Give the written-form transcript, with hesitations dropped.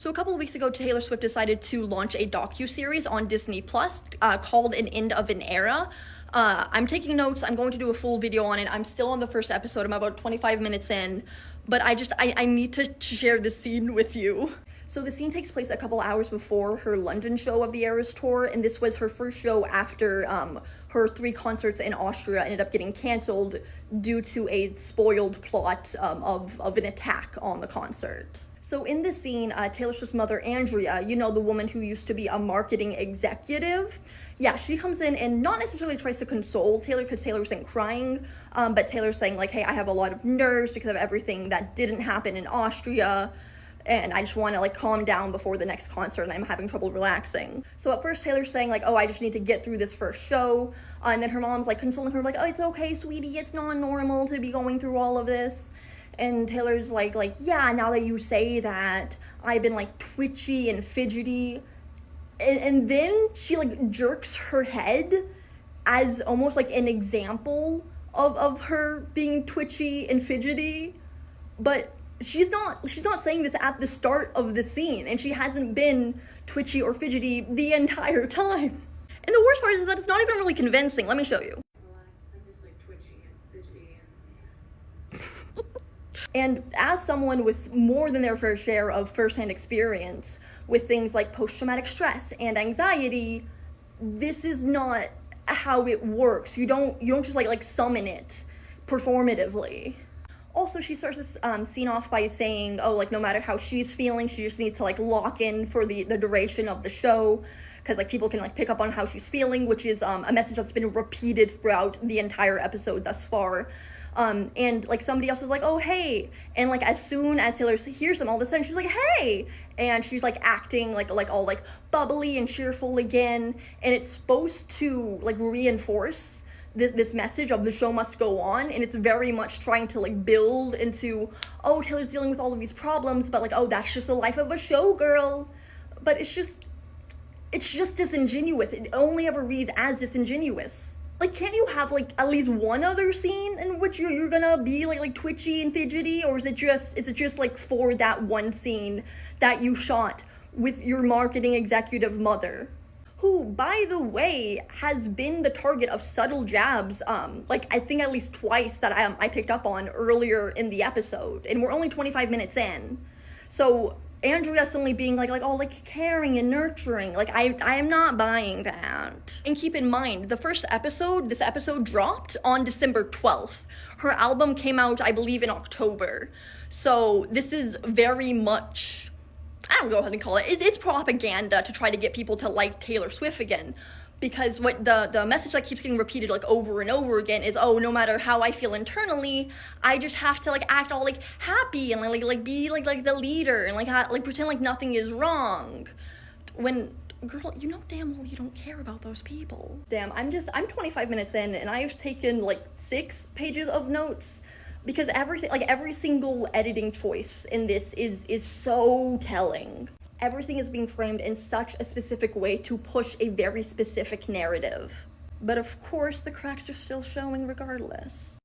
So a couple of weeks ago, Taylor Swift decided to launch a docu-series on Disney Plus called An End of an Era. I'm taking notes. I'm going to do a full video on it. I'm still on the first episode. I'm about 25 minutes in, but I need to share this scene with you. So the scene takes place a couple hours before her London show of the Eras tour, and this was her first show after her 3 concerts in Austria ended up getting canceled due to a spoiled plot of an attack on the concert. So in this scene, Taylor Swift's mother, Andrea, you know, the woman who used to be a marketing executive, yeah, she comes in and not necessarily tries to console Taylor, because Taylor's ain't crying, but Taylor's saying, like, hey, I have a lot of nerves because of everything that didn't happen in Austria, and I just want to, like, calm down before the next concert, and I'm having trouble relaxing. So at first, Taylor's saying, like, oh, I just need to get through this first show, and then her mom's, like, consoling her, like, oh, it's okay, sweetie, it's not normal to be going through all of this. And Taylor's like, yeah, now that you say that, I've been, like, twitchy and fidgety. And then she, like, jerks her head as almost, like, an example of her being twitchy and fidgety. But she's not saying this at the start of the scene, and she hasn't been twitchy or fidgety the entire time. And the worst part is that it's not even really convincing. Let me show you. And as someone with more than their fair share of firsthand experience with things like post-traumatic stress and anxiety, this is not how it works. You don't just like summon it performatively. Also, she starts this scene off by saying, oh, like, no matter how she's feeling, she just needs to, like, lock in for the duration of the show, because, like, people can, like, pick up on how she's feeling, which is a message that's been repeated throughout the entire episode thus far. And, like, somebody else is like, oh, hey, and, like, as soon as Taylor hears them, all of a sudden she's like, hey, and she's, like, acting, like all, like, bubbly and cheerful again, and it's supposed to, like, reinforce this message of the show must go on, and it's very much trying to, like, build into, oh, Taylor's dealing with all of these problems, but, like, oh, that's just the life of a showgirl. But it's just disingenuous. It only ever reads as disingenuous. Like, can't you have, like, at least one other scene in which you're gonna be, like twitchy and fidgety, or is it just, like, for that one scene that you shot with your marketing executive mother? Who, by the way, has been the target of subtle jabs, like, I think at least twice that I picked up on earlier in the episode, and we're only 25 minutes in. So Andrea suddenly being like, oh, like, caring and nurturing, like, I am not buying that. And keep in mind, this episode dropped on December 12th. Her album came out, I believe, in October. So this is very much, I don't know how to call it. It's propaganda to try to get people to like Taylor Swift again. Because what the message that keeps getting repeated, like, over and over again is, oh, no matter how I feel internally, I just have to, like, act all, like, happy and, like be, like the leader and, like pretend like nothing is wrong. When, girl, you know damn well you don't care about those people. Damn, I'm 25 minutes in, and I've taken, like, 6 pages of notes. Because every single editing choice in this is so telling. Everything is being framed in such a specific way to push a very specific narrative. But of course, the cracks are still showing regardless.